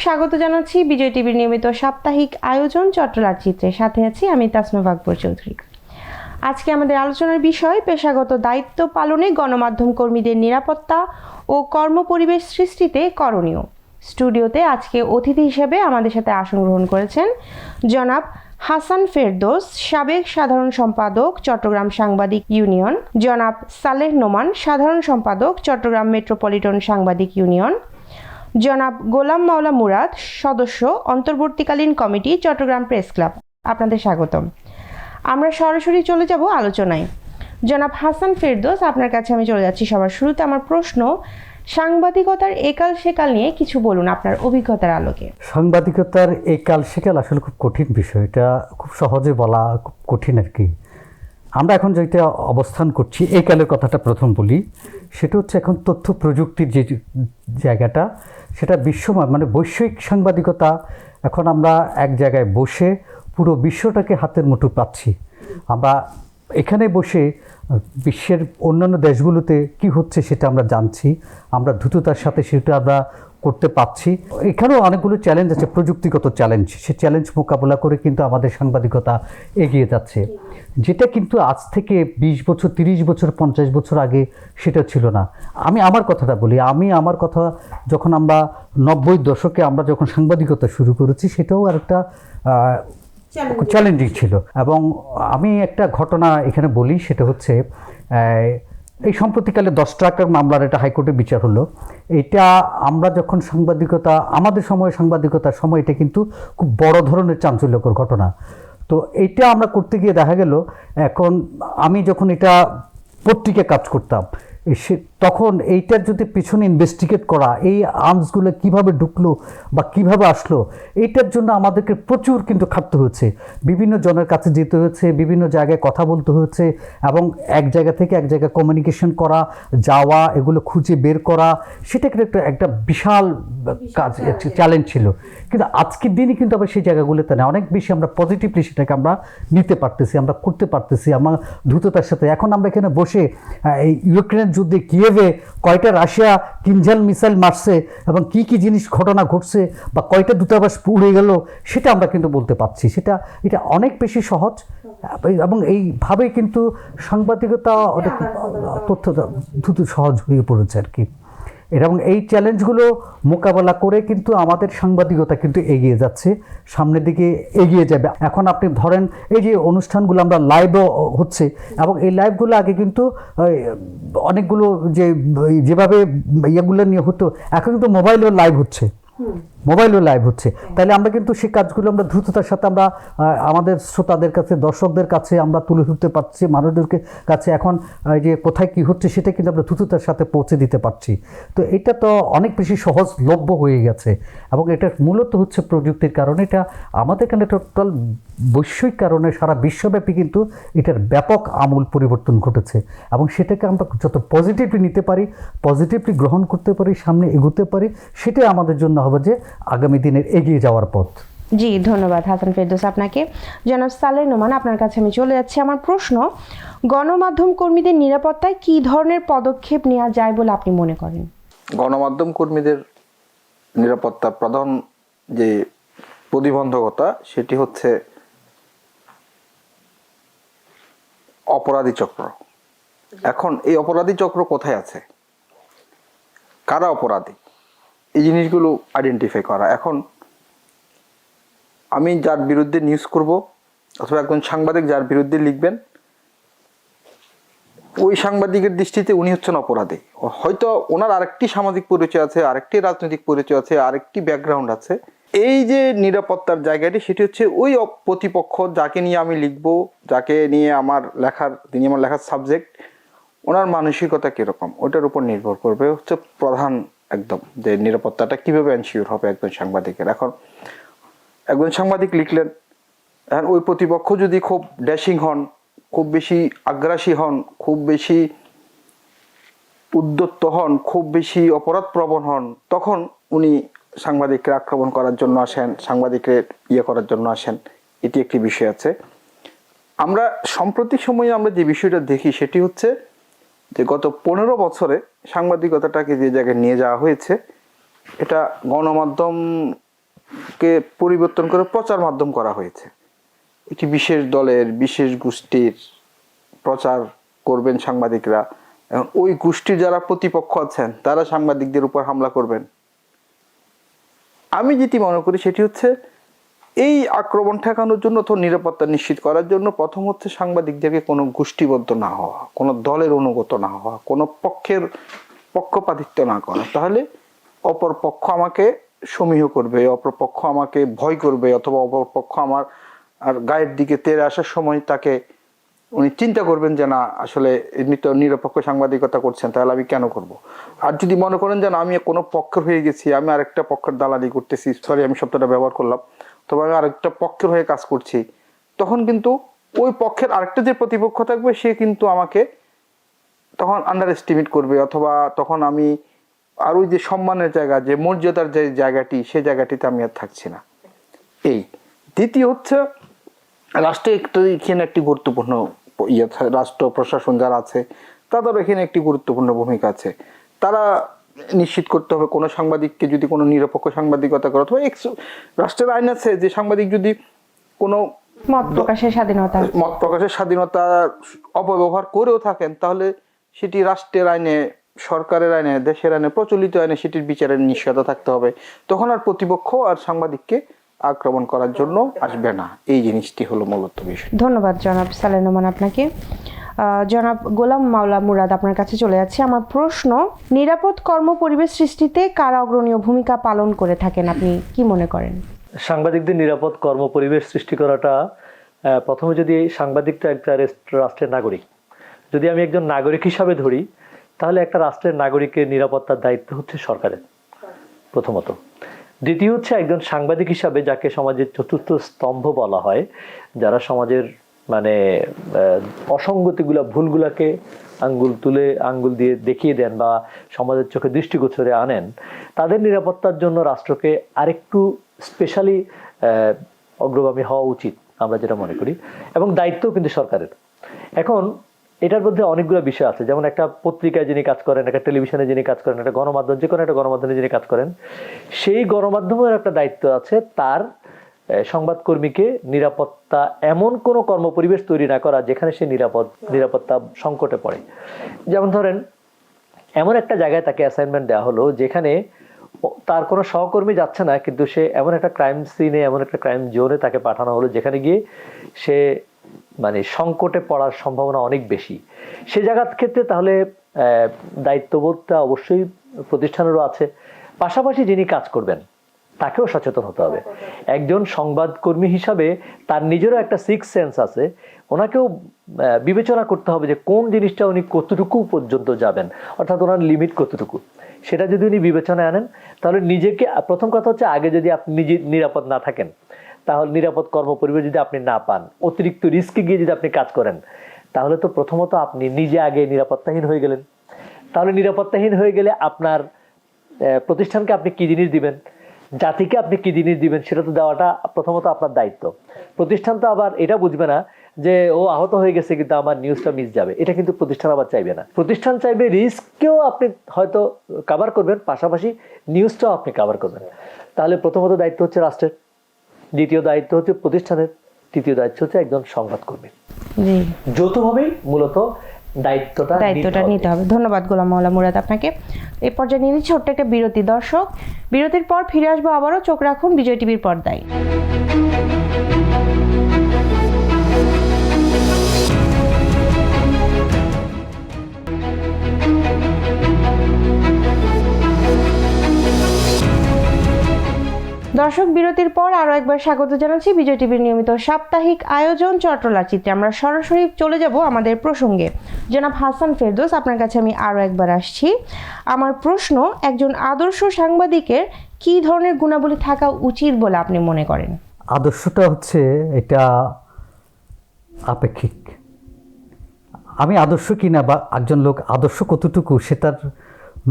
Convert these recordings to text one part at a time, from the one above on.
স্বাগত জানাচ্ছি বিজয় টিভির নিয়মিত সাপ্তাহিক আয়োজন চট্টলার চিত্রের সাথে আছি আমি তাসনুভা আকবর চৌধুরী। আজকে আমাদের আলোচনার বিষয় পেশাগত দায়িত্ব পালনে গণমাধ্যম কর্মীদের নিরাপত্তা ও কর্মপরিবেশ সৃষ্টিতে করণীয়। স্টুডিওতে আজকে অতিথি হিসেবে আমাদের সাথে আসন গ্রহণ করেছেন জনাব হাসান ফেরদৌস, সাবেক সাধারণ সম্পাদক চট্টগ্রাম সাংবাদিক ইউনিয়ন, জনাব সালেহ নোমান, সাধারণ সম্পাদক চট্টগ্রাম মেট্রোপলিটন সাংবাদিক ইউনিয়ন, জনাব গোলাম মাওলা মুরাদ, সদস্য অন্তর্বর্তীকালীন কমিটি চট্টগ্রাম প্রেস ক্লাব। আপনাদের স্বাগতম। আমরা সরাসরি চলে যাব আলোচনায়। জনাব হাসান ফেরদৌস, আপনার কাছে আমি চলে যাচ্ছি সবার শুরুতে। আমার প্রশ্ন, সাংবাদিকতার একাল সেকাল নিয়ে কিছু বলুন আপনার অভিজ্ঞতার আলোকে। সাংবাদিকতার একাল সেকাল আসলে খুব কঠিন বিষয়, এটা খুব সহজে বলা খুব কঠিন আর কি। আমরা এখন যেটা অবস্থান করছি এই কালের কথাটা প্রথম বলি, সেটা হচ্ছে এখন তথ্য প্রযুক্তির যে জায়গাটা, সেটা বিশ্বময় মানে বৈশ্বিক সাংবাদিকতা। এখন আমরা এক জায়গায় বসে পুরো বিশ্বটাকে হাতের মুঠো পাচ্ছি। আমরা এখানে বসে বিশ্বের অন্যান্য দেশগুলোতে কি হচ্ছে সেটা আমরা জানছি, আমরা দ্রুততার সাথে সেটা আমরা করতে পারছি। এখানেও অনেকগুলো চ্যালেঞ্জ আছে, প্রযুক্তিগত চ্যালেঞ্জ। সে চ্যালেঞ্জ মোকাবেলা করে কিন্তু আমাদের সাংবাদিকতা এগিয়ে যাচ্ছে, যেটা কিন্তু আজ থেকে 20 বছর 30 বছর 50 বছর আগে সেটা ছিল না। আমি আমার কথাটা বলি, আমার কথা যখন আমরা 90 দশকে আমরা যখন সাংবাদিকতা শুরু করেছি, সেটাও আর একটা চ্যালেঞ্জিং ছিল। এবং আমি একটা ঘটনা এখানে বলি, সেটা হচ্ছে এই সম্প্রতিকালে 10 টাকার মামলার একটা হাইকোর্টে বিচার হলো। এটা আমরা যখন সাংবাদিকতা, আমাদের সাংবাদিকতার সময় এটা কিন্তু খুব বড় ধরনের চাঞ্চল্যকর ঘটনা। তো এইটা আমরা করতে গিয়ে দেখা গেল, এখন আমি যখন এটা পত্রিকায় কাজ করতাম, তখন এইটার যদি পিছনে ইনভেস্টিগেট করা, এই আর্মসগুলো কিভাবে ঢুকলো বা কিভাবে আসলো, এইটার জন্য আমাদেরকে প্রচুর কিন্তু খাটতে হয়েছে। বিভিন্ন জনের কাছে যেতে হয়েছে, বিভিন্ন জায়গায় কথা বলতে হয়েছে, এবং এক জায়গা থেকে এক জায়গায় কমিউনিকেশন করা, যাওয়া, এগুলো খুঁজে বের করা, সেটা কিন্তু একটা বিশাল কাজ, চ্যালেঞ্জ ছিল। কিন্তু আজকের দিনে কিন্তু আবার সেই জায়গাগুলোতে না, অনেক বেশি আমরা পজিটিভলি সেটাকে আমরা নিতে পারতেছি, আমরা করতে পারতেছি আমার দ্রুততার সাথে। এখন আমরা এখানে বসে এই ইউক্রেন যুদ্ধে কিয়েভে কয়টা রাশিয়া কিনজাল মিসাইল মারছে এবং কি কি জিনিস ঘটনা ঘটছে বা কয়টা দূতাবাস পুড়ে গেল, সেটা আমরা কিন্তু বলতে পারছি। এটা অনেক বেশি সহজ, এবং এইভাবেই কিন্তু সাংবাদিকতা অনেক তথ্য দ্রুত সহজ হয়ে পড়েছে আর কি। এবং এই চ্যালেঞ্জগুলো মোকাবেলা করে কিন্তু আমাদের সাংবাদিকতা কিন্তু এগিয়ে যাচ্ছে, সামনের দিকে এগিয়ে যাবে। এখন আপনি ধরেন এই যে অনুষ্ঠানগুলো আমরা লাইভও হচ্ছে, এবং এই লাইভগুলো আগে কিন্তু অনেকগুলো যেভাবে ইয়েগুলো নিয়ে হতো, এখন কিন্তু মোবাইলেও লাইভ হচ্ছে, তাহলে আমরা কিন্তু সেই কাজগুলো আমরা দ্রুততার সাথে আমরা আমাদের শ্রোতাদের কাছে, দর্শকদের কাছে আমরা তুলে ধরতে পারছি, মানুষদের কাছে এখন যে কোথায় কি হচ্ছে সেটা কিন্তু আমরা দ্রুততার সাথে পৌঁছে দিতে পারছি। তো এটা তো অনেক বেশি সহজলভ্য হয়ে গেছে, এবং এটা মূলত হচ্ছে প্রযুক্তির কারণে। এটা আমাদের এখানে টোটাল বৈশ্বিক কারণে সারা বিশ্বব্যাপী কিন্তু এটার ব্যাপক আমূল পরিবর্তন ঘটেছে, এবং সেটাকে আমরা যত পজিটিভলি নিতে পারি, পজিটিভলি গ্রহণ করতে পারি, সামনে এগোতে পারি, সেটাই আমাদের জন্য হবে যে আগামী দিনের এগিয়ে যাওয়ার পথ। জি, ধন্যবাদ হাসান ফেরদৌস আপনাকে। জনাব সালেহ নোমান, আপনার কাছে আমি চলে যাচ্ছি। আমার প্রশ্ন, গণমাধ্যম কর্মীদের নিরাপত্তায় কী ধরনের পদক্ষেপ নেওয়া যায় বলে আপনি মনে করেন? গণমাধ্যম কর্মীদের নিরাপত্তার প্রধান যে প্রতিবন্ধকতা, সেটি হচ্ছে অপরাধী চক্র। এখন এই অপরাধী চক্র কোথায় আছে, কারা অপরাধী, এই জিনিসগুলো আইডেন্টিফাই করা। এখন আমি যার বিরুদ্ধে নিউজ করব, অথবা একজন সাংবাদিক যার বিরুদ্ধে লিখবেন, ওই সাংবাদিকের দৃষ্টিতে উনি হচ্ছেন অপরাধী। হয়তো ওনার আরেকটি সামাজিক পরিচয় আছে, আরেকটি রাজনৈতিক পরিচয় আছে, আরেকটি ব্যাকগ্রাউন্ড আছে। এই যে নিরাপত্তার জায়গাটি, সেটি হচ্ছে ওই প্রতিপক্ষ যাকে নিয়ে আমি লিখবো, যাকে নিয়ে আমার লেখার সাবজেক্ট, ওনার মানসিকতা কিরকম, ওটার উপর নির্ভর করবে হচ্ছে প্রধান একদম যে নিরাপত্তাটা কিভাবে এনশিওর হবে একজন সাংবাদিকের। এখন একজন সাংবাদিক লিখলেন, এখন ওই প্রতিপক্ষ যদি খুব ড্যাশিং হন, খুব বেশি আগ্রাসী হন, খুব বেশি উদ্যত্ত হন, খুব বেশি অপরাধ প্রবণ হন, তখন উনি সাংবাদিককে আক্রমণ করার জন্য আসেন, সাংবাদিককে করার জন্য আসেন। এটি একটি বিষয় আছে। আমরা সাম্প্রতিক সময়ে আমরা যে বিষয়টা দেখি, সেটি হচ্ছে যে গত 15 বছরে সাংবাদিকতাটাকে যে জায়গায় নিয়ে যাওয়া হয়েছে, এটা গণমাধ্যম কে পরিবর্তন করে প্রচার মাধ্যম করা হয়েছে। একটি বিশেষ দলের বিশেষ গোষ্ঠীর প্রচার করবেন সাংবাদিকরা, এবং ওই গোষ্ঠীর যারা প্রতিপক্ষ আছেন তারা সাংবাদিকদের উপর হামলা করবেন। আমি যেটি মনে করি সেটি হচ্ছে এই আক্রমণ ঠেকানোর জন্য তো নিরাপত্তা নিশ্চিত করার জন্য প্রথম হচ্ছে সাংবাদিকদেরকে কোনো গোষ্ঠীবদ্ধ না হওয়া, কোনো দলের অনুগত না হওয়া, কোনো পক্ষের পক্ষপাতিত্ব না করা। তাহলে অপর পক্ষ আমাকে সমীহ করবে, অপর পক্ষ আমাকে ভয় করবে, অথবা অপর পক্ষ আমার আর গায়ের দিকে তেড়ে আসার সময় তাকে উনি চিন্তা করবেন যে না আসলে এমনি তো নিরপেক্ষ সাংবাদিকতা করছেন, তাহলে আমি কেন করব। আর যদি মনে করেন যে না আমি কোনো পক্ষের হয়ে গেছি, আমি আরেকটা পক্ষের দালালি করতেছি, সরি আমি শব্দটা ব্যবহার করলাম, তবে আমি আরেকটা পক্ষের হয়ে কাজ করছি, তখন কিন্তু ওই পক্ষের আরেকটা যে প্রতিপক্ষ থাকবে সে কিন্তু আমাকে তখন আন্ডার এস্টিমেট করবে, অথবা তখন আমি আর ওই যে সম্মানের জায়গা, যে মর্যাদার যে জায়গাটি, সেই জায়গাটিতে আমি আর থাকছি না। এই দ্বিতীয় হচ্ছে রাষ্ট্রে এখানে একটি গুরুত্বপূর্ণ রাষ্ট্র প্রশাসন যারা আছে তাদের এখানে একটি গুরুত্বপূর্ণ ভূমিকা আছে। তারা নিশ্চিত করতে হবে কোনো সাংবাদিককে যদি কোনো নিরপেক্ষ সাংবাদিকতা করে, অথবা রাষ্ট্রের আইন আছে যে সাংবাদিক যদি কোনো মত প্রকাশের স্বাধীনতা অপব্যবহার করেও থাকেন, তাহলে সেটি রাষ্ট্রের আইনে, সরকারের আইনে, দেশের আইনে, প্রচলিত আইনে সেটির বিচারের নিশ্চয়তা থাকতে হবে। তখন আর প্রতিপক্ষ আর সাংবাদিককে আক্রমণ করার জন্য আসবে না। এই জিনিসটি হলো মূলত বিষয়। ধন্যবাদ জনাব সালেহ নোমান আপনাকে। জনাব গোলাম মাওলা মুরাদ, আপনার কাছে চলে যাচ্ছে। আমার প্রশ্ন, নিরাপদ কর্ম পরিবেশ সৃষ্টিতে কারা অগ্রণীয় ভূমিকা পালন করে থাকেন, আপনি কি মনে করেন? সাংবাদিকদের নিরাপদ কর্ম পরিবেশ সৃষ্টি করাটা, প্রথমে যদি সাংবাদিকটা একটা রাষ্ট্রের নাগরিক, যদি আমি একজন নাগরিক হিসাবে ধরি, তাহলে একটা রাষ্ট্রের নাগরিকের নিরাপত্তার দায়িত্ব হচ্ছে সরকারের প্রথমত। দ্বিতীয় হচ্ছে একজন সাংবাদিক হিসাবে, যাকে সমাজের চতুর্থ স্তম্ভ বলা হয়, যারা সমাজের মানে অসঙ্গতিগুলা, ভুলগুলাকে আঙ্গুল দিয়ে দেখিয়ে দেন বা সমাজের চোখে দৃষ্টিগোচরে আনেন, তাদের নিরাপত্তার জন্য রাষ্ট্রকে আরেকটু স্পেশালি অগ্রগামী হওয়া উচিত, আমরা যেটা মনে করি, এবং দায়িত্বও কিন্তু সরকারের। এখন এটার মধ্যে অনেকগুলো বিষয় আছে, যেমন একটা পত্রিকায় যিনি কাজ করেন, একটা টেলিভিশনে যিনি কাজ করেন, একটা গণমাধ্যম, যে কোনো একটা গণমাধ্যমে যিনি কাজ করেন, সেই গণমাধ্যমের একটা দায়িত্ব আছে তার সংবাদকর্মীকে নিরাপত্তা, এমন কোনো কর্মপরিবেশ তৈরি না করা যেখানে সে নিরাপত্তা সংকটে পড়ে। যেমন ধরেন, এমন একটা জায়গায় তাকে অ্যাসাইনমেন্ট দেওয়া হলো যেখানে তার কোনো সহকর্মী যাচ্ছে না, কিন্তু সে এমন একটা ক্রাইম সিনে, এমন একটা ক্রাইম জোনে তাকে পাঠানো হলো যেখানে গিয়ে সে মানে সংকটে পড়ার সম্ভাবনা অনেক বেশি। সে জায়গার ক্ষেত্রে তাহলে দায়িত্ববোধটা অবশ্যই প্রতিষ্ঠানেরও আছে, পাশাপাশি যিনি কাজ করবেন তাকেও সচেতন হতে হবে। একজন সংবাদকর্মী হিসাবে তার নিজেরও একটা সিক্স সেন্স আছে, ওনাকেও বিবেচনা করতে হবে যে কোন জিনিসটা উনি কতটুকু পর্যন্ত যাবেন, অর্থাৎ ওনার লিমিট কতটুকু, সেটা যদি উনি বিবেচনায় আনেন, তাহলে নিজেকে, প্রথম কথা হচ্ছে আগে যদি আপনি নিজে নিরাপদ না থাকেন, তাহলে নিরাপদ কর্মপরিবেশ যদি আপনি না পান, অতিরিক্ত রিস্কে গিয়ে যদি আপনি কাজ করেন, তাহলে তো প্রথমত আপনি নিজে আগে নিরাপত্তাহীন হয়ে গেলেন। তাহলে নিরাপত্তাহীন হয়ে গেলে আপনার প্রতিষ্ঠানকে আপনি কি জিনিস দিবেন, জাতিকে আপনি কি জিনিস দিবেন, সেটা তো দেওয়াটা প্রথমত আপনার দায়িত্ব। প্রতিষ্ঠান তো আবার এটা বুঝবে না যে ও আহত হয়ে গেছে কিন্তু আমার নিউজটা মিস যাবে, এটা কিন্তু প্রতিষ্ঠান আবার চাইবে না। প্রতিষ্ঠান চাইবে রিস্ককেও আপনি হয়তো কভার করবেন, পাশাপাশি নিউজটাও আপনি কভার করবেন। তাহলে প্রথমত দায়িত্ব হচ্ছে রাষ্ট্রের, দ্বিতীয় দায়িত্ব হচ্ছে প্রতিষ্ঠানের, তৃতীয় দায়িত্ব হচ্ছে একজন সংবাদকর্মী। যৌথভাবেই মূলত দায়িত্বটা নিতে হবে। ধন্যবাদ গোলাম মাওলা মুরাদ আপনাকে। এই পর্যায়ে নিয়ে নিচ্ছি ছোট্ট একটা বিরতি। দর্শক, বিরতির পর ফিরে আসবো আবারও। চোখ রাখুন বিজয় টিভির পর্দায়। দর্শক, বিরতির পর আরও একবার স্বাগত জানাচ্ছি বিজয় টিভির নিয়মিত সাপ্তাহিক আয়োজন চট্টলার চিত্রে। আমরা সরাসরি চলে যাব আমাদের প্রসঙ্গে। জনাব হাসান ফেরদৌস, আপনার কাছে আমি আরও একবার আসছি। আমার প্রশ্ন, একজন আদর্শ সাংবাদিকের কী ধরনের গুণাবলী থাকা উচিত বলে আপনি মনে করেন? আদর্শটা হচ্ছে এটা আপেক্ষিক। আমি আদর্শ কিনা বা একজন লোক আদর্শ কতটুকু, সে তার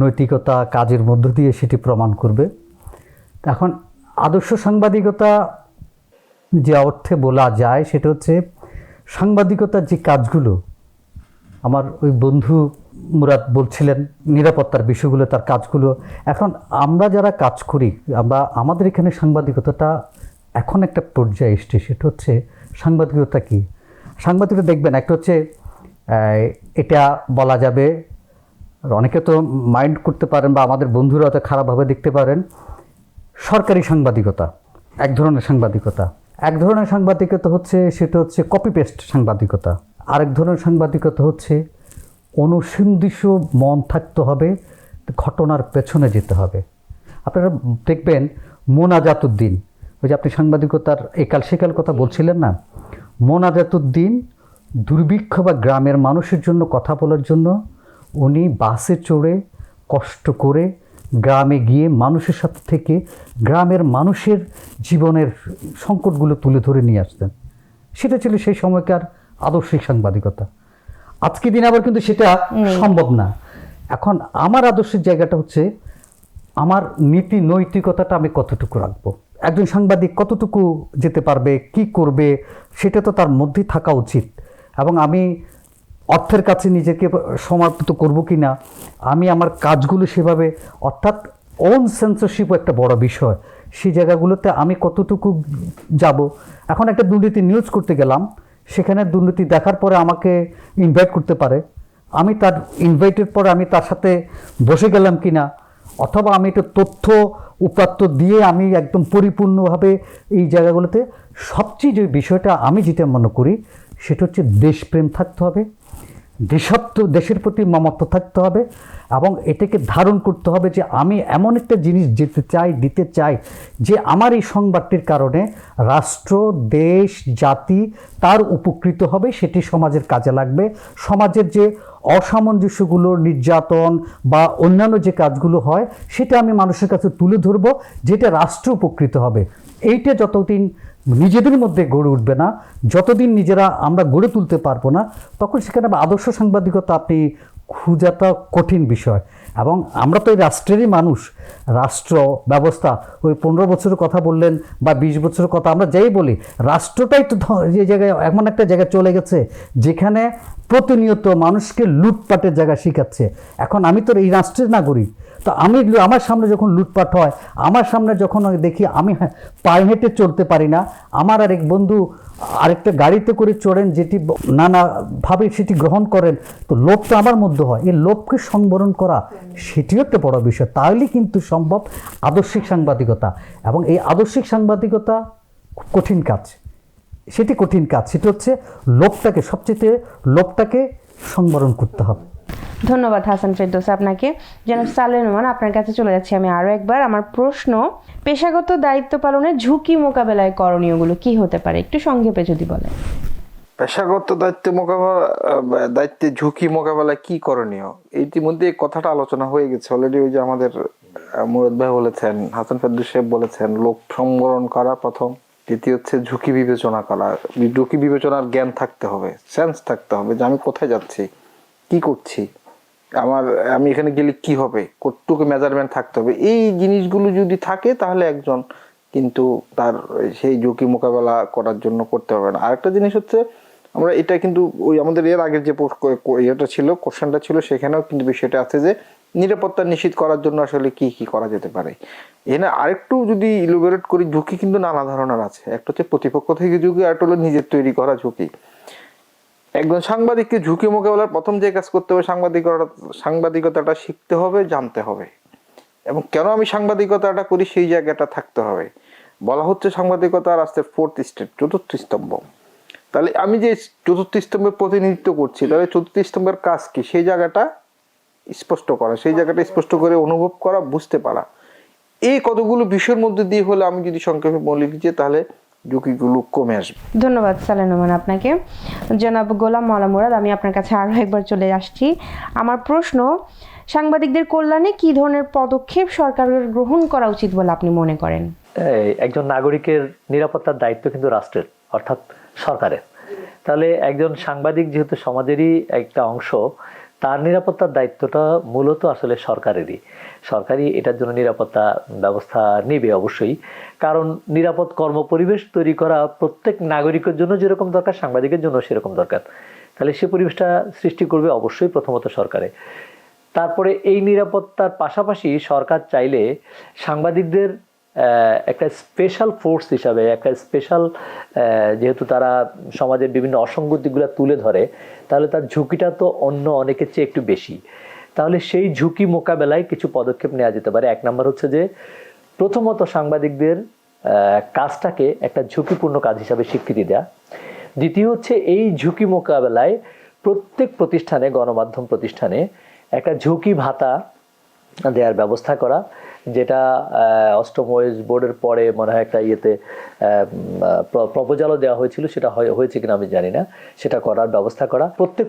নৈতিকতা কাজের মধ্য দিয়ে সেটি প্রমাণ করবে। এখন আদর্শ সাংবাদিকতা যে অর্থে বলা যায় সেটা হচ্ছে সাংবাদিকতার যে কাজগুলো, আমার ওই বন্ধু মুরাদ বলছিলেন নিরাপত্তার বিষয়গুলো, তার কাজগুলো। এখন আমরা যারা কাজ করি, আমাদের এখানে সাংবাদিকতাটা এখন একটা পর্যায়ে এসছে, সেটা হচ্ছে সাংবাদিকতা কি। সাংবাদিকতা দেখবেন একটা হচ্ছে এটা বলা যাবে, অনেকে তো মাইন্ড করতে পারেন বা আমাদের বন্ধুরা হয়তো খারাপভাবে দেখতে পারেন, সরকারি সাংবাদিকতা এক ধরনের সাংবাদিকতা। এক ধরনের সাংবাদিকতা হচ্ছে সেটা হচ্ছে কপি পেস্ট সাংবাদিকতা। আরেক ধরনের সাংবাদিকতা হচ্ছে অনুসন্ধিৎসু মন থাকতে হবে, ঘটনার পেছনে যেতে হবে। আপনারা দেখবেন মোনাজাতুদ্দিন, ওই যে আপনি সাংবাদিকতার একাল সেকাল কথা বলছিলেন না, মোনাজাতুদ্দিন দুর্ভিক্ষ বা গ্রামের মানুষের জন্য কথা বলার জন্য উনি বাসে চড়ে কষ্ট করে গ্রামে গিয়ে মানুষের সাথে থেকে গ্রামের মানুষের জীবনের সংকটগুলো তুলে ধরে নিয়ে আসতেন। সেটা ছিল সেই সময়কার আদর্শিক সাংবাদিকতা। আজকে দিন আবার কিন্তু সেটা সম্ভব না। এখন আমার আদর্শের জায়গাটা হচ্ছে আমার নীতি নৈতিকতাটা আমি কতটুকু রাখবো, একজন সাংবাদিক কতটুকু যেতে পারবে, কি করবে, সেটা তো তার মধ্যেই থাকা উচিত। এবং আমি অর্থের কাছে নিজেকে সমর্পিত করব কি না, আমি আমার কাজগুলো সেভাবে, অর্থাৎ ওন সেন্সরশিপও একটা বড় বিষয়, সেই জায়গাগুলোতে আমি কতটুকু যাব। এখন একটা দুর্নীতি নিউজ করতে গেলাম, সেখানে দুর্নীতি দেখার পরে আমাকে ইনভাইট করতে পারে, আমি তার ইনভাইটের পরে আমি তার সাথে বসে গেলাম কি না, অথবা আমি একটু তথ্য উপাত্ত দিয়ে আমি একদম পরিপূর্ণভাবে এই জায়গাগুলোতে। সবচেয়ে যে বিষয়টা আমি যেটা মনে করি সেটা হচ্ছে দেশপ্রেম থাকতে হবে, দেশের প্রতি মমত্ব থাকতে হবে, এবং এটাকে ধারণ করতে হবে যে আমি এমন একটা জিনিস দিতে চাই যে আমার এই সংবাদটির কারণে রাষ্ট্র, দেশ, জাতি তার উপকৃত হবে, সেটি সমাজের কাজে লাগবে। সমাজের যে অসামঞ্জস্যগুলো, নির্যাতন বা অন্যান্য যে কাজগুলো হয় সেটা আমি মানুষের কাছে তুলে ধরবো, যেটা রাষ্ট্র উপকৃত হবে। এইটা যতদিন নিজেদের মধ্যে গড়ে উঠবে না, যতদিন নিজেরা আমরা গড়ে তুলতে পারবো না, তখন সেখানে আদর্শ সাংবাদিকতা আপনি খুঁজাটা কঠিন বিষয়। এবং আমরা তো এই রাষ্ট্রেরই মানুষ, রাষ্ট্র ব্যবস্থা ওই 15 বছরের কথা বললেন বা 20 বছরের কথা আমরা যাই বলি, রাষ্ট্রটাই তো যে জায়গায় এমন একটা জায়গায় চলে গেছে যেখানে প্রতিনিয়ত মানুষকে লুটপাটের জায়গা শিখাচ্ছে। এখন আমি তো এই রাষ্ট্রের নাগরিক, তো আমার সামনে যখন লুটপাট হয়, আমার সামনে যখন দেখি আমি পায়ে হেঁটে চলতে পারি না, আমার আরেক বন্ধু আরেকটা গাড়িতে করে চড়েন যেটি নানাভাবে সেটি গ্রহণ করেন, তো লোভটা আমার মধ্যে হয়। এই লোভকে সংবরণ করা সেটিও একটা বড় বিষয়, তাহলে কিন্তু সম্ভব আদর্শিক সাংবাদিকতা। এবং এই আদর্শিক সাংবাদিকতা কঠিন কাজ, সেটি কঠিন কাজ, সেটা হচ্ছে লোভটাকে সংবরণ করতে হবে। ধন্যবাদ হাসান ফেরদৌস আপনাকে। জনাব সালেহ নোমান, আপনার কাছে চলে যাচ্ছি আমি আরও একবার। আমার প্রশ্ন, পেশাগত দায়িত্ব পালনের ঝুঁকি মোকাবেলায় করণীয়গুলো কি হতে পারে, একটু সংক্ষেপে যদি বলেন। পেশাগত দায়িত্বে ঝুঁকি মোকাবেলায় কি করণীয়, ইতিমধ্যে এই কথাটা আলোচনা হয়ে গেছে অলরেডি। ওই যে আমাদের মুরাদ ভাই বলেছেন, হাসান ফেরদৌস সাহেব বলেছেন, লোক সংবরণ করা প্রথম, দ্বিতীয় হচ্ছে ঝুঁকি বিবেচনা করা। ঝুঁকি বিবেচনার জ্ঞান থাকতে হবে, সেন্স থাকতে হবে যে আমি কোথায় যাচ্ছি, কি করছি, আমি এখানে গেলে কি হবে, কতটুকু মেজারমেন্ট থাকতে হবে। এই জিনিসগুলো যদি থাকে তাহলে একজন কিন্তু তার সেই ঝুঁকি মোকাবেলা করার জন্য করতে হবে না। আরেকটা জিনিস হচ্ছে, আমরা এটা কিন্তু ওই আমাদের এর আগের যে কোশ্চেনটা ছিল সেখানেও কিন্তু বিষয়টা আছে যে নিরাপত্তা নিশ্চিত করার জন্য আসলে কি কি করা যেতে পারে। এখানে আরেকটু যদি ইলাবোরেট করি, ঝুঁকি কিন্তু নানা ধরনের আছে। একটা হচ্ছে প্রতিপক্ষ থেকে ঝুঁকি, আর একটা হলো নিজের তৈরি করা ঝুঁকি। একজন সাংবাদিককে ঝুঁকি মোকাবেলার প্রথম যে কাজ করতে হবে, সাংবাদিকতাটা শিখতে হবে, জানতে হবে, এবং কেন আমি সাংবাদিকতাটা করি সেই জায়গাটা থাকতে হবে। বলা হচ্ছে সাংবাদিকতার আসতে ফোর্থ স্টেপ, চতুর্থ স্তম্ভ। তাহলে আমি যে চতুর্থ স্তম্ভের প্রতিনিধিত্ব করছি, তাহলে চতুর্থ স্তম্ভের কাজ কি, সেই জায়গাটা স্পষ্ট করা, সেই জায়গাটা স্পষ্ট করে অনুভব করা, বুঝতে পারা। এই কতগুলো বিষয়ের মধ্যে দিয়ে হলে আমি যদি সংক্ষেপে বলি যে তাহলে ঝুঁকিগুলো কমে আসবে। ধন্যবাদ সালেহ নোমান আপনাকে। জনাব গোলাম মাওলা মুরাদ, আমি আপনার কাছে আরও একবার চলে আসছি। আমার প্রশ্ন, সাংবাদিকদের কল্যাণে কি ধরনের পদক্ষেপ সরকারের গ্রহণ করা উচিত বলে আপনি মনে করেন? একজন নাগরিকের নিরাপত্তার দায়িত্ব কিন্তু রাষ্ট্রের, অর্থাৎ সরকারের। তাহলে একজন সাংবাদিক যেহেতু সমাজেরই একটা অংশ, তার নিরাপত্তার দায়িত্বটা মূলত আসলে সরকারই এটার জন্য নিরাপত্তা ব্যবস্থা নেবে অবশ্যই। কারণ নিরাপদ কর্মপরিবেশ তৈরি করা প্রত্যেক নাগরিকের জন্য যেরকম দরকার, সাংবাদিকের জন্য সেরকম দরকার। তাহলে সে পরিবেশটা সৃষ্টি করবে অবশ্যই প্রথমত সরকারে। তারপরে এই নিরাপত্তার পাশাপাশি সরকার চাইলে সাংবাদিকদের একটা স্পেশাল ফোর্স হিসাবে, একটা স্পেশাল, যেহেতু তারা সমাজের বিভিন্ন অসঙ্গতিগুলো তুলে ধরে, তাহলে তার ঝুঁকিটা তো অন্য অনেকের চেয়ে একটু বেশি। তাহলে সেই ঝুঁকি মোকাবেলায় কিছু পদক্ষেপ নেওয়া যেতে পারে। এক নম্বর হচ্ছে যে প্রথমত সাংবাদিকদের কাজটাকে একটা ঝুঁকিপূর্ণ কাজ হিসাবে স্বীকৃতি দেওয়া। দ্বিতীয় হচ্ছে এই ঝুঁকি মোকাবেলায় প্রত্যেক প্রতিষ্ঠানে, গণমাধ্যম প্রতিষ্ঠানে একটা ঝুঁকি ভাতা দেওয়ার ব্যবস্থা করা, যেটা অষ্টম ওয়েজ বোর্ডের পরে মনে হয় একটা ইয়েতে প্রপোজালও দেওয়া হয়েছিল, সেটা হয়েছে কিনা আমি জানি না, সেটা করার ব্যবস্থা করা। প্রত্যেক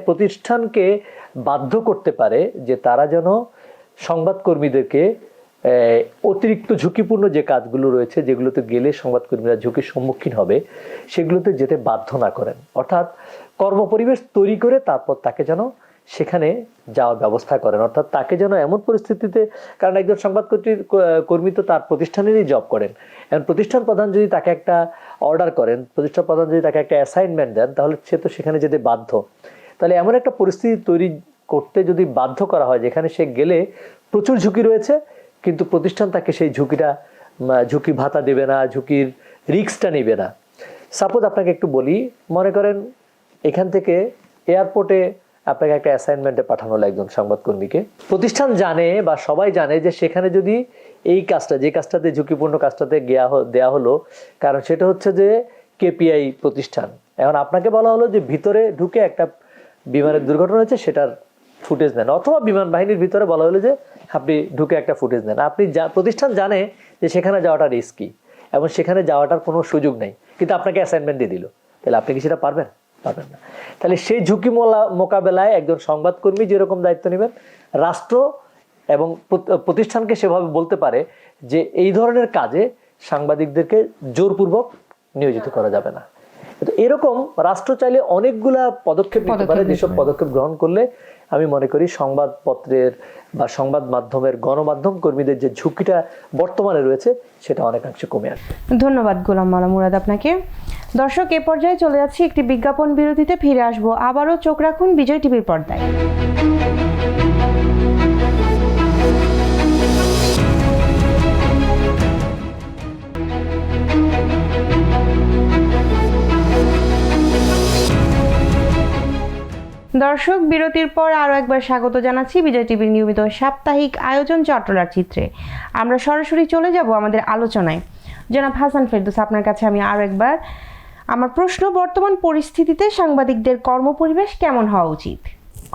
প্রতিষ্ঠানকে বাধ্য করতে পারে যে তারা যেন সংবাদকর্মীদেরকে অতিরিক্ত ঝুঁকিপূর্ণ যে কাজগুলো রয়েছে, যেগুলোতে গেলে সংবাদকর্মীরা ঝুঁকির সম্মুখীন হবে, সেগুলোতে যেতে বাধ্য না করেন। অর্থাৎ কর্মপরিবেশ তৈরি করে তারপর তাকে যেন সেখানে যাওয়ার ব্যবস্থা করেন। অর্থাৎ তাকে যেন এমন পরিস্থিতিতে, কারণ একজন সংবাদকর্মী তো তার প্রতিষ্ঠানেরই জব করেন, এখন প্রতিষ্ঠান প্রধান যদি তাকে একটা অর্ডার করেন, প্রতিষ্ঠান প্রধান যদি তাকে একটা অ্যাসাইনমেন্ট দেন, তাহলে সে তো সেখানে যেতে বাধ্য। তাহলে এমন একটা পরিস্থিতি তৈরি করতে যদি বাধ্য করা হয় যেখানে সে গেলে প্রচুর ঝুঁকি রয়েছে, কিন্তু প্রতিষ্ঠান তাকে সেই ঝুঁকি ভাতা দেবে না, ঝুঁকির রিস্কটা নেবে না। সাপোজ আপনাকে একটু বলি, মনে করেন এখান থেকে এয়ারপোর্টে আপনাকে একটা অ্যাসাইনমেন্টে পাঠানো হলো একজন সংবাদকর্মীকে। প্রতিষ্ঠান জানে বা সবাই জানে যে সেখানে যদি এই কাজটা, যে কাজটাতে ঝুঁকিপূর্ণ কাজটাতে দেয়া হলো, কারণ সেটা হচ্ছে যে কেপিআই প্রতিষ্ঠান। এখন আপনাকে বলা হলো যে ভিতরে ঢুকে একটা বিমানের দুর্ঘটনা হয়েছে, সেটার ফুটেজ নেন, অথবা বিমান বাহিনীর ভিতরে বলা হলো যে আপনি ঢুকে একটা ফুটেজ নেন। প্রতিষ্ঠান জানে যে সেখানে যাওয়াটা রিস্কি এবং সেখানে যাওয়াটার কোনো সুযোগ নেই, কিন্তু আপনাকে অ্যাসাইনমেন্ট দিয়ে দিল, তাহলে আপনি কি সেটা পারবেন? পারবেন না। তাহলে সেই ঝুঁকি মোকাবেলায় একজন সংবাদকর্মী যেরকম দায়িত্ব নেবেন, রাষ্ট্র এবং প্রতিষ্ঠানকে সেভাবে বলতে পারে যে এই ধরনের কাজে সাংবাদিকদেরকে জোরপূর্বক নিয়োজিত করা যাবে না। তো এরকম রাষ্ট্র চাইলে অনেকগুলা পদক্ষেপ নিতে পারে, যেসব পদক্ষেপ গ্রহণ করলে আমি মনে করি সংবাদপত্রের বা সংবাদ মাধ্যমের, গণমাধ্যম কর্মীদের যে ঝুঁকিটা বর্তমানে রয়েছে সেটা অনেকাংশে কমে আসবে। ধন্যবাদ গোলাম মাওলা মুরাদ আপনাকে। দর্শক, এ পর্যায়ে চলে যাচ্ছি একটি বিজ্ঞাপন বিরতিতে, ফিরে আসবো আবারও। চোখ রাখুন বিজয় টিভির পর্দায়। দর্শক, বিরতির পর আরও একবার স্বাগত জানাচ্ছি বিজয় টিভির নিয়মিত সাপ্তাহিক আয়োজন চট্টলার চিত্রে। আমরা সরাসরি চলে যাব আমাদের আলোচনায়। জনাব হাসান ফেরদৌস, আপনার কাছে আমি আরও একবার আমার প্রশ্ন, বর্তমান পরিস্থিতিতে সাংবাদিকদের কর্মপরিবেশ কেমন হওয়া উচিত?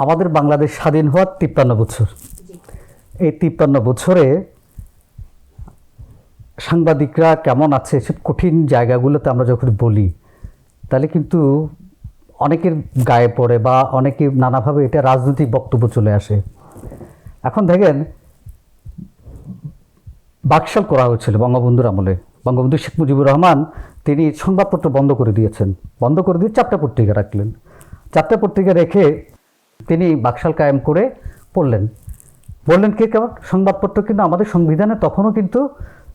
আমাদের বাংলাদেশ স্বাধীন হওয়ার 53 বছর, এই 53 বছরে সাংবাদিকরা কেমন আছে সব কঠিন জায়গাগুলোতে আমরা যখন বলি, তাহলে কিন্তু অনেকের গায়ে পড়ে বা অনেকে নানাভাবে এটা রাজনৈতিক বক্তব্য চলে আসে। এখন দেখেন, বাকশাল করা হয়েছিল বঙ্গবন্ধুর আমলে। বঙ্গবন্ধু শেখ মুজিবুর রহমান তিনি সংবাদপত্র বন্ধ করে দিয়েছেন, বন্ধ করে দিয়ে 4টা পত্রিকা রাখলেন। 4টা পত্রিকা রেখে তিনি বাকশাল কায়েম করে বললেন কে কেমন সংবাদপত্র কিন্তু আমাদের সংবিধানে তখনও কিন্তু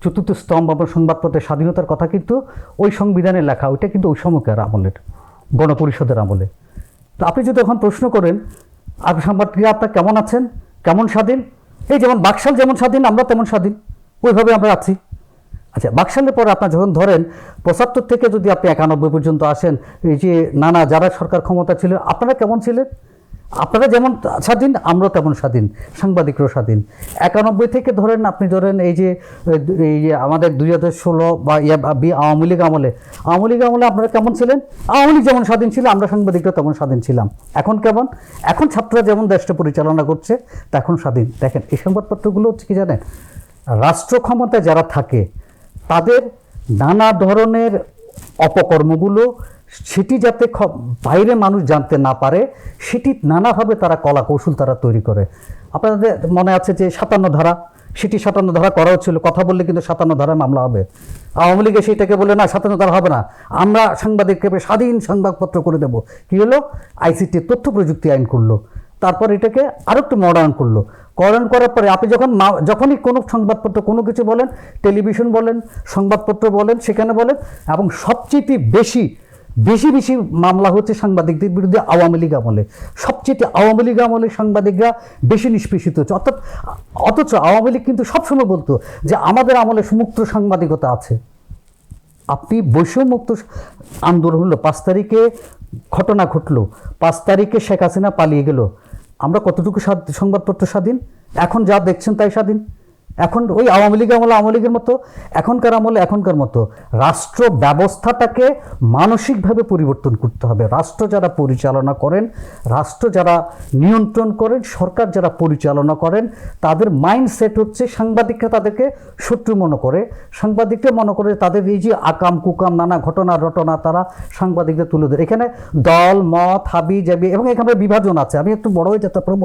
চতুর্থ স্তম্ভ এবং সংবাদপত্রের স্বাধীনতার কথা কিন্তু ওই সংবিধানে লেখা, ওইটা কিন্তু ওই সময়কার আমলের গণপরিষদের আমলে। তো আপনি যদি এখন প্রশ্ন করেন আর সাংবাদিকরা আপনার কেমন আছেন, কেমন স্বাধীন, এই যেমন বাকশাল যেমন স্বাধীন আমরা তেমন স্বাধীন, ওইভাবে আমরা আছি। আচ্ছা, বাকশালের পরে আপনার যখন ধরেন 75 থেকে যদি আপনি 91 পর্যন্ত আসেন, এই যে যারা সরকার ক্ষমতা ছিল, আপনারা কেমন ছিলেন? আপনারা যেমন স্বাধীন আমরাও তেমন স্বাধীন, সাংবাদিকরাও স্বাধীন। 91 থেকে আপনি ধরেন এই যে আমাদের 2016 বা আওয়ামী লীগ আমলে আপনারা কেমন ছিলেন? আওয়ামী লীগ যেমন স্বাধীন ছিল আমরা সাংবাদিকরা তেমন স্বাধীন ছিলাম। এখন কেমন? এখন ছাত্ররা যেমন দেশটা পরিচালনা করছে তা এখন স্বাধীন। দেখেন, এই সংবাদপত্রগুলো হচ্ছে কি জানেন, রাষ্ট্র ক্ষমতায় যারা থাকে তাদের নানা ধরনের অপকর্মগুলো সেটি যাতে বাইরে মানুষ জানতে না পারে, সেটি নানাভাবে তারা কলা কৌশল তারা তৈরি করে। আপনাদের মনে আছে যে 57 ধারা, সেটি 57 ধারা করা হচ্ছিল, কথা বললে কিন্তু 57 ধারায় মামলা হবে। আওয়ামী লীগে সেইটাকে বলে না 57 ধারা হবে না, আমরা সাংবাদিককে স্বাধীন সংবাদপত্র করে দেব। কী হলো? আইসিটি তথ্য প্রযুক্তি আইন করলো, তারপর এটাকে আরও একটু মডার্ন করলো। করার পরে আপনি যখনই কোনো সংবাদপত্র কোনো কিছু বলেন, টেলিভিশন বলেন, সংবাদপত্র বলেন, সেখানে বলেন, এবং সবচেয়ে বেশি বেশি বেশি মামলা হচ্ছে সাংবাদিকদের বিরুদ্ধে আওয়ামী লীগ আমলে। সবচেয়ে আওয়ামী লীগ আমলে সাংবাদিকরা বেশি নিষ্পেষিত হচ্ছে। অথচ আওয়ামী লীগ কিন্তু সবসময় বলতো যে আমাদের আমলে মুক্ত সাংবাদিকতা আছে। আপনি বৈষম্যমুক্ত আন্দোলন হলো, 5 তারিখে ঘটনা ঘটলো, 5 তারিখে শেখ হাসিনা পালিয়ে গেল, আমরা কতটুকু সংবাদপত্র স্বাধীন? এখন যা দেখছেন তাই স্বাধীন? এখন ওই আওয়ামী লীগ আমলে আওয়ামী লীগের মতো, এখনকার আমলে এখনকার মতো। রাষ্ট্র ব্যবস্থাটাকে মানসিকভাবে পরিবর্তন করতে হবে। রাষ্ট্র যারা পরিচালনা করেন, রাষ্ট্র যারা নিয়ন্ত্রণ করেন, সরকার যারা পরিচালনা করেন, তাদের মাইন্ডসেট হচ্ছে সাংবাদিকরা তাদেরকে শত্রু মনে করে, সাংবাদিকরা মনে করে তাদের এই যে আকাম কুকাম নানা ঘটনা রটনা তারা সাংবাদিকদের তুলে দেয়। এখানে দল মত হাবি জাবি এবং এখানে বিভাজন আছে। আমি একটু বড় হয়ে যেতে পারবো,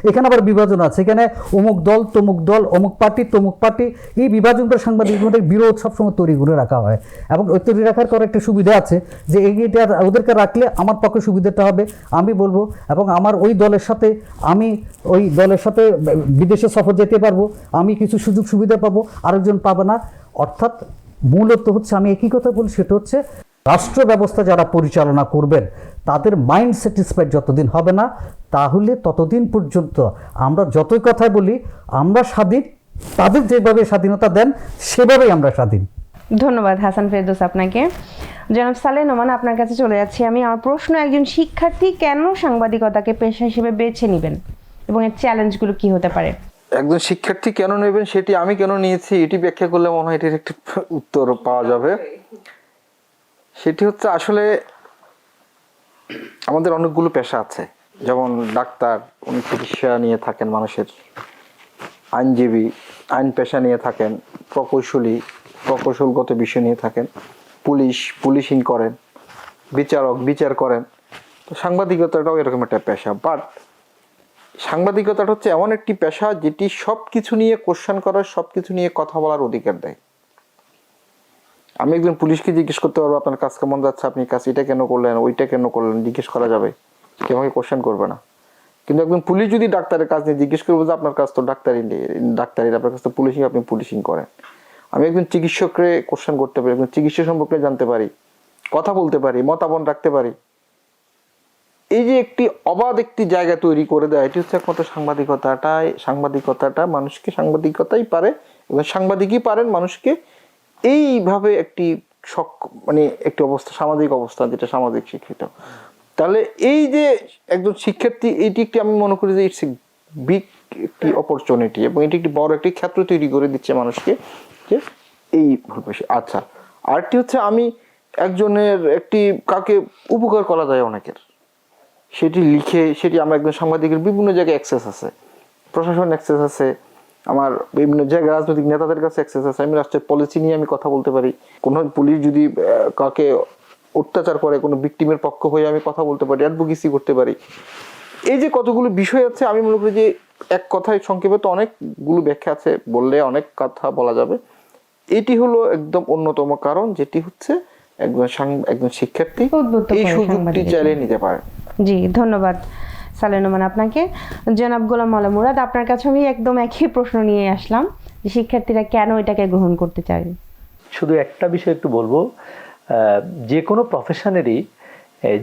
এখানে আবার বিভাজন আছে। এখানে অমুক দল তমুক দল, অমুক পার্টি তমুক পার্টি, এই বিভাজন করে সাংবাদিকদের মধ্যে বিরোধ সবসময় তৈরি করে রাখা হয়। এবং ওই তৈরি রাখার পর একটা সুবিধা আছে যে এইটা ওদেরকে রাখলে আমার পক্ষে সুবিধাটা হবে, আমি বলবো, এবং আমার ওই দলের সাথে আমি ওই দলের সাথে বিদেশে সফর যেতে পারবো, আমি কিছু সুযোগ সুবিধা পাবো, আরেকজন পাবে না। অর্থাৎ মূলত হচ্ছে আমি একই কথা বলি, সেটা হচ্ছে রাষ্ট্র ব্যবস্থা যারা পরিচালনা করবেন তাদের মাইন্ড স্যাটিসফাইড যতদিন হবে না, তাহলে ততদিন পর্যন্ত আমরা যতই কথাই বলি আমরা স্বাধীন, তাদের যেভাবে স্বাধীনতা দেন সেভাবেই আমরা স্বাধীন। ধন্যবাদ হাসান ফেরদৌস আপনাকে। জনাব সালেহ নোমান, আপনার কাছে চলে যাচ্ছি আমি। আমার প্রশ্ন, একজন শিক্ষার্থী কেন সাংবাদিকতাকে পেশা হিসেবে বেছে নেবেন এবং এর চ্যালেঞ্জগুলো কি হতে পারে? একজন শিক্ষার্থী কেন নেবেন সেটি আমি কেন নিয়েছি এটি ব্যাখ্যা করলে মনে হয় এটির একটি উত্তর পাওয়া যাবে। সেটি হচ্ছে আসলে আমাদের অনেকগুলো পেশা আছে, যেমন ডাক্তার, উনি চিকিৎসা নিয়ে থাকেন মানুষের, আইনজীবী আইন পেশা নিয়ে থাকেন, প্রকৌশলী প্রকৌশলগত বিষয় নিয়ে থাকেন, পুলিশিং করেন, বিচারক বিচার করেন। তো সাংবাদিকতাটাও এরকম একটা পেশা। বাট সাংবাদিকতাটা হচ্ছে এমন একটি পেশা যেটি সব কিছু নিয়ে কোশ্চেন করার, সব কিছু নিয়ে কথা বলার অধিকার দেয়। আমি একজন পুলিশকে জিজ্ঞেস করতে পারবো আপনার কাজ কেমন যাচ্ছে, আপনি কাজ এটা কেন করলেন, ওইটা কেন করলেন, জিজ্ঞেস করা যাবে, কেউ আমাকে কোশ্চেন করবে না। কিন্তু একজন পুলিশ যদি ডাক্তারের কাজ নিয়ে জিজ্ঞেস করবো যে আপনার কাজ তো ডাক্তারি, আপনার কাজ তো পুলিশিং, আপনি পুলিশিং করেন। আমি একজন চিকিৎসককে কোশ্চেন করতে পারি, একজন চিকিৎসা সম্পর্কে জানতে পারি, কথা বলতে পারি, মতামত রাখতে পারি। এই যে একটি অবাধ একটি জায়গা তৈরি করে দেয়, এটি হচ্ছে একমাত্র সাংবাদিকতাটা মানুষকে, সাংবাদিকতাই পারে এবং সাংবাদিকই পারেন মানুষকে এইভাবে একটি মানে একটি অবস্থা, সামাজিক অবস্থা যেটা সামাজিক শিক্ষিত। তাহলে এই যে একজন শিক্ষার্থী, এটি একটি আমি মনে করি যে ইটস এ বিগ একটি অপরচুনিটি এবং এটি একটি বড় একটি ক্ষেত্র তৈরি করে দিচ্ছে মানুষকে যে এই বিষয়। আচ্ছা, আরেকটি হচ্ছে আমি একজনের কাকে উপকার করা যায় অনেকের, সেটি লিখে, সেটি আমার একজন সাংবাদিকের বিভিন্ন জায়গায় অ্যাক্সেস আছে, প্রশাসন অ্যাক্সেস আছে, আমার বিভিন্ন জায়গায় রাজনৈতিক নেতাদের কাছে অ্যাক্সেস আছে, আমি রাষ্ট্রের পলিসি নিয়ে আমি কথা বলতে পারি। কোনো পুলিশ যদি কাকে অত্যাচার করে, কোনো ভিকটিমের পক্ষ হয়ে আমি কথা বলতে পারি, অ্যাডভোকেসি করতে পারি। এই যে কতগুলো বিষয় আছে, আমি মনে করি যে এক কথায় সংক্ষেপে তো অনেকগুলো ব্যাখ্যা আছে, বললে অনেক কথা বলা যাবে। এটি হলো একদম অন্যতম কারণ, যেটি হচ্ছে একজন শিক্ষার্থী এই সুযোগটি চালিয়ে নিতে পারে। জি, ধন্যবাদ সালেহ নোমান আপনাকে। জনাব গোলাম মাওলা মুরাদ, আপনার কাছে আমি একদম একই প্রশ্ন নিয়ে আসলাম যে শিক্ষার্থীরা কেন এটাকে গ্রহণ করতে চায়? শুধু একটা বিষয় একটু বলবো, যে কোনো প্রফেশনেরই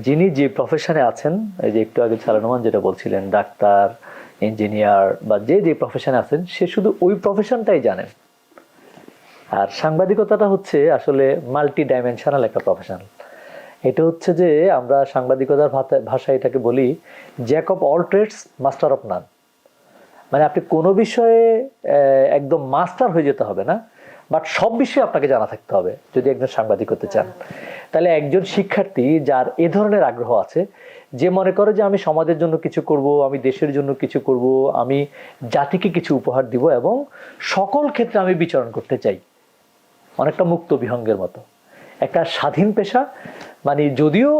যিনি যে প্রফেশনে আছেন, এই যে একটু আগে সালেহ নোমান যেটা বলছিলেন, ডাক্তার, ইঞ্জিনিয়ার বা যে প্রফেশনে আছেন, সে শুধু ওই প্রফেশনটাই জানেন। আর সাংবাদিকতাটা হচ্ছে আসলে মাল্টি ডাইমেনশনাল একটা প্রফেশন। এটা হচ্ছে যে আমরা সাংবাদিকতার ভাষায় এটাকে বলি jack of all trades master of none. মানে আপনি কোনো বিষয়ে একদম মাস্টার হয়ে যেতে হবে না, বাট সব বিষয়ে আপনাকে জানা থাকতে হবে যদি একজন সাংবাদিক হতে চান। তাহলে একজন শিক্ষার্থী যার এ ধরনের আগ্রহ আছে, যে মনে করে যে আমি সমাজের জন্য কিছু করব, আমি দেশের জন্য কিছু করব, আমি জাতিকে কিছু উপহার দিব এবং সকল ক্ষেত্রে আমি বিচরণ করতে চাই, অনেকটা মুক্ত বিহঙ্গের মতো একটা স্বাধীন পেশা। মানে যদিও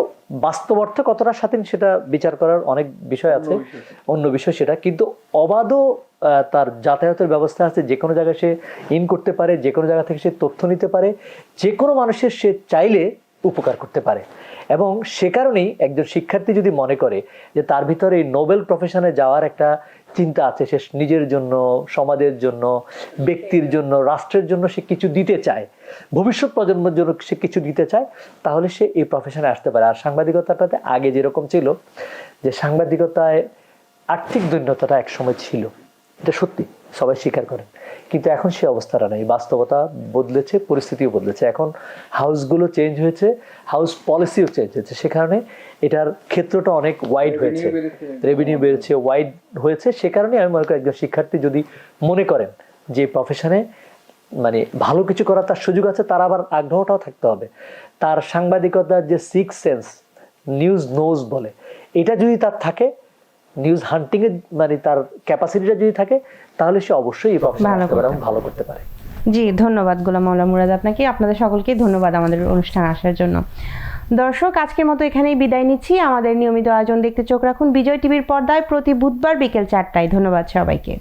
বাস্তব অর্থে কতটা স্বাধীন সেটা বিচার করার অনেক বিষয় আছে, অন্য বিষয় সেটা, কিন্তু অবাধও তার যাতায়াতের ব্যবস্থা আছে, যে কোনো জায়গায় সে ইন করতে পারে, যে কোনো জায়গা থেকে সে তথ্য নিতে পারে, যে কোনো মানুষের সে চাইলে উপকার করতে পারে। এবং সে কারণেই একজন শিক্ষার্থী যদি মনে করে যে তার ভিতরে এই নোবেল প্রফেশনে যাওয়ার একটা চিন্তা আছে, সে নিজের জন্য, সমাজের জন্য, ব্যক্তির জন্য, রাষ্ট্রের জন্য সে কিছু দিতে চায়, ভবিষ্যৎ প্রজন্মের জন্য সে কিছু দিতে চায়, তাহলে সে এই প্রফেশনে আসতে পারে। আর সাংবাদিকতাটাতে আগে যেরকম ছিল যে সাংবাদিকতায় আর্থিক দৈন্যতাটা একসময় ছিল, এটা সত্যি, সবাই স্বীকার করেন, কিন্তু এখন সে অবস্থাটা নেই। বাস্তবতা বদলেছে, পরিস্থিতিও বদলেছে, এখন হাউসগুলো চেঞ্জ হয়েছে, হাউস পলিসিও চেঞ্জ হয়েছে, সে কারণে এটার ক্ষেত্রটা অনেক ওয়াইড হয়েছে, রেভিনিউ বেড়েছে, ওয়াইড হয়েছে। সে কারণে আমি মনে করি একজন শিক্ষার্থী যদি মনে করেন যে প্রফেশনে মানে ভালো কিছু করার তার সুযোগ আছে, তার আবার আগ্রহটাও থাকতে হবে। তার সাংবাদিকতার যে সিক্স সেন্স, নিউজ নোজ বলে, এটা যদি তার থাকে, নিউজ হান্টিং এর মানে তার ক্যাপাসিটিটা যদি থাকে, তাহলে সে অবশ্যই এই প্রফেশনে আসতে পারে এবং ভালো করতে পারে। জি, ধন্যবাদ গোলাম মাওলা মুরাদ আপনাকে, আপনাদের সকলকেই ধন্যবাদ আমাদের অনুষ্ঠানে আসার জন্য। দর্শক, আজকের মতো এখানেই বিদায় নিচ্ছি। আমাদের নিয়মিত আয়োজন দেখতে চোখ রাখুন বিজয় টিভির পর্দায় প্রতি বুধবার বিকেল 4টায়। ধন্যবাদ সবাইকে।